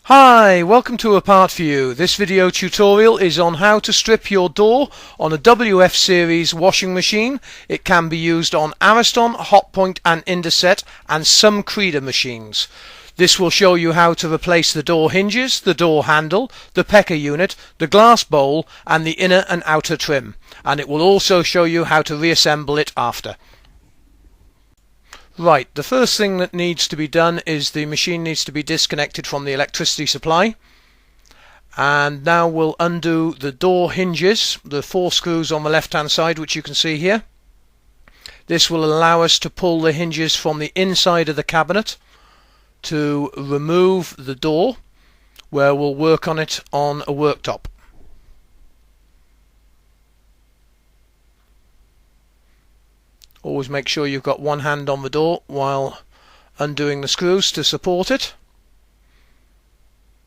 Hi, welcome to A Part For You. This video tutorial is on how to strip your door on a WF series washing machine. It can be used on Ariston, Hotpoint and Indesit and some Creda machines. This will show you how to replace the door hinges, the door handle, the pecker unit, the glass bowl and the inner and outer trim. And it will also show you how to reassemble it after. Right, the first thing that needs to be done is the machine needs to be disconnected from the electricity supply. And now we'll undo the door hinges, the 4 screws on the left hand side which you can see here. This will allow us to pull the hinges from the inside of the cabinet to remove the door, where we'll work on it on a worktop. Always make sure you've got one hand on the door while undoing the screws to support it.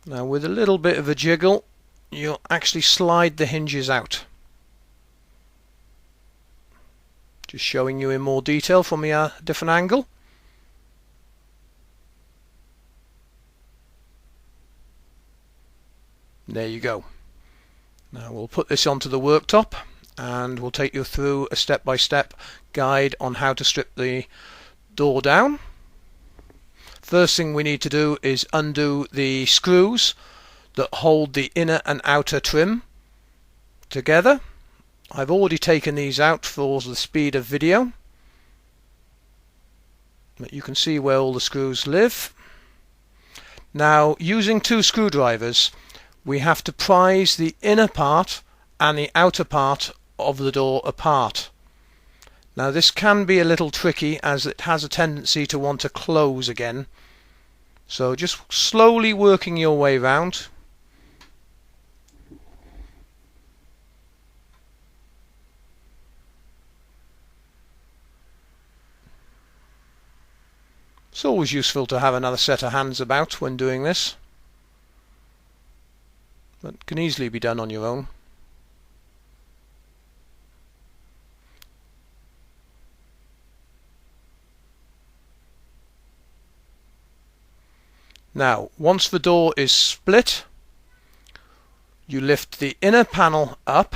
Now with a little bit of a jiggle you'll actually slide the hinges out. Just showing you in more detail from a different angle. There you go. Now we'll put this onto the worktop and we'll take you through a step-by-step guide on how to strip the door down. First thing we need to do is undo the screws that hold the inner and outer trim together. I've already taken these out for the speed of video, but you can see where all the screws live. Now, using 2 screwdrivers, we have to prise the inner part and the outer part of the door apart. Now this can be a little tricky as it has a tendency to want to close again, so just slowly working your way round. It's always useful to have another set of hands about when doing this, but can easily be done on your own. Now, once the door is split, you lift the inner panel up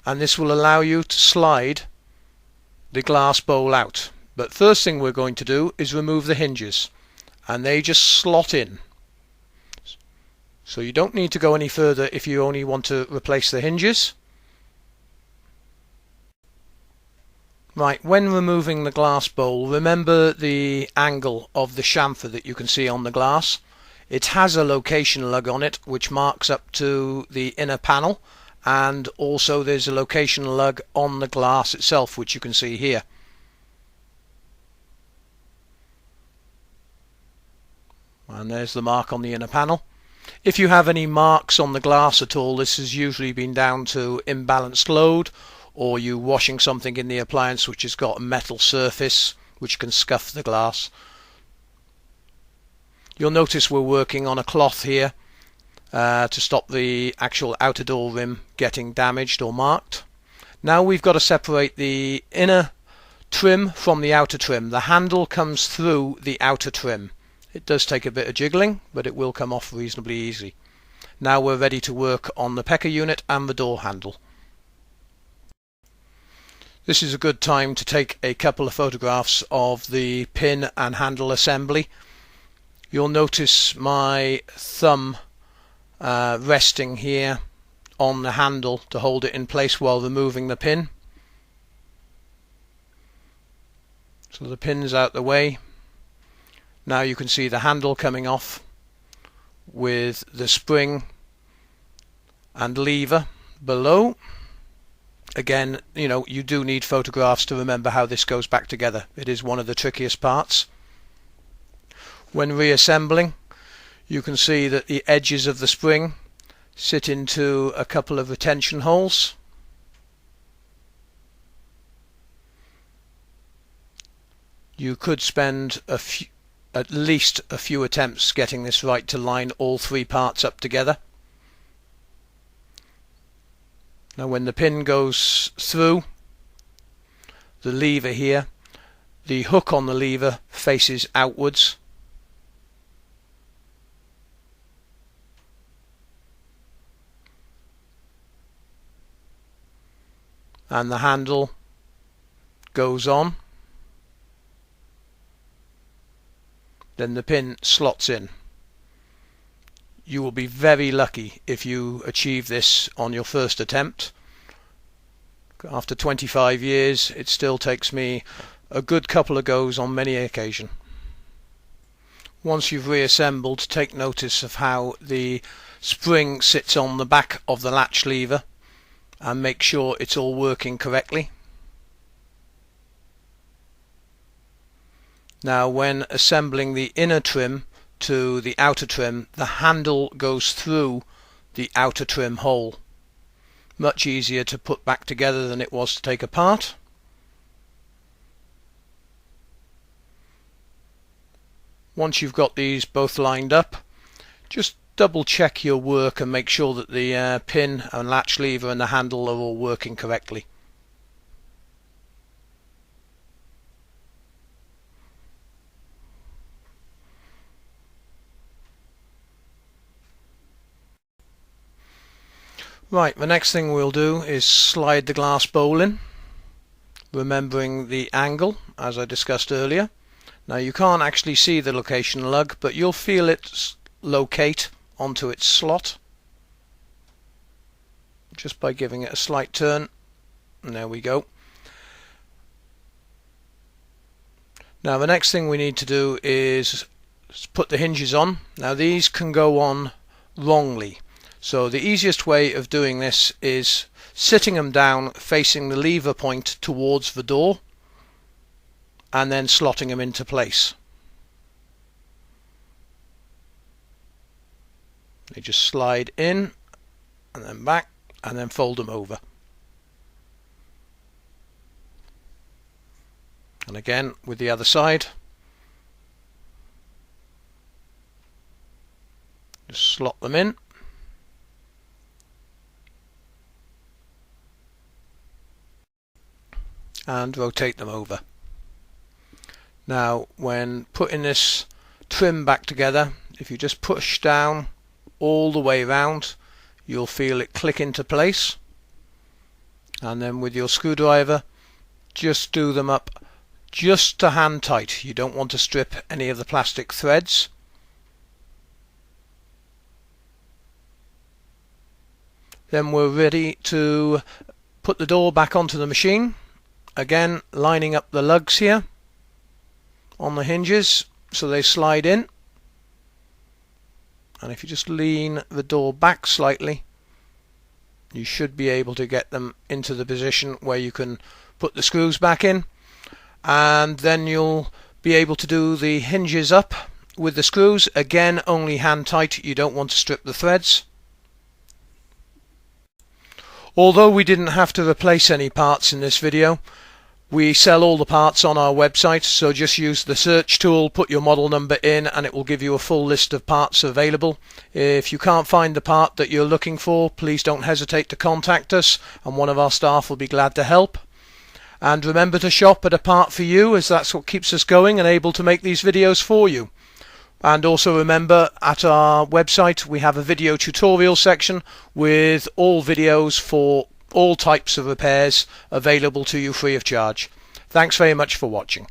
and this will allow you to slide the glass bowl out. But first thing we're going to do is remove the hinges, and they just slot in. So you don't need to go any further if you only want to replace the hinges. Right, when removing the glass bowl, remember the angle of the chamfer that you can see on the glass. It has a location lug on it which marks up to the inner panel, and also there's a location lug on the glass itself which you can see here. And there's the mark on the inner panel. If you have any marks on the glass at all, this has usually been down to imbalanced load, or you washing something in the appliance which has got a metal surface which can scuff the glass. You'll notice we're working on a cloth here to stop the actual outer door rim getting damaged or marked. Now we've got to separate the inner trim from the outer trim. The handle comes through the outer trim. It does take a bit of jiggling, but it will come off reasonably easy. Now we're ready to work on the pecker unit and the door handle. This is a good time to take a couple of photographs of the pin and handle assembly. You'll notice my thumb resting here on the handle to hold it in place while removing the pin. So the pin's out the way. Now you can see the handle coming off with the spring and lever below. Again, you do need photographs to remember how this goes back together. It is one of the trickiest parts. When reassembling, you can see that the edges of the spring sit into a couple of retention holes. You could spend at least a few attempts getting this right to line all 3 parts up together. Now when the pin goes through the lever here, the hook on the lever faces outwards and the handle goes on, then the pin slots in. You will be very lucky if you achieve this on your first attempt. After 25 years, it still takes me a good couple of goes on many occasions. Once you've reassembled, take notice of how the spring sits on the back of the latch lever and make sure it's all working correctly. Now, when assembling the inner trim to the outer trim, the handle goes through the outer trim hole. Much easier to put back together than it was to take apart. Once you've got these both lined up, just double check your work and make sure that the pin and latch lever and the handle are all working correctly. Right, the next thing we'll do is slide the glass bowl in, remembering the angle as I discussed earlier. Now, you can't actually see the location lug, but you'll feel it locate onto its slot just by giving it a slight turn, and there we go. Now, the next thing we need to do is put the hinges on. Now, these can go on wrongly, so the easiest way of doing this is sitting them down facing the lever point towards the door and then slotting them into place. They just slide in and then back and then fold them over. And again with the other side, just slot them in and rotate them over. Now, when putting this trim back together, if you just push down all the way around, you'll feel it click into place, and then with your screwdriver just do them up just to hand tight. You don't want to strip any of the plastic threads. Then we're ready to put the door back onto the machine, again lining up the lugs here on the hinges so they slide in, and if you just lean the door back slightly, you should be able to get them into the position where you can put the screws back in, and then you'll be able to do the hinges up with the screws, again only hand tight. You don't want to strip the threads. Although we didn't have to replace any parts in this video, we sell all the parts on our website, so just use the search tool, put your model number in, and it will give you a full list of parts available. If you can't find the part that you're looking for, please don't hesitate to contact us, and one of our staff will be glad to help. And remember to shop at a part for you, as that's what keeps us going and able to make these videos for you. And also remember, at our website we have a video tutorial section with all videos for all types of repairs available to you free of charge. Thanks very much for watching.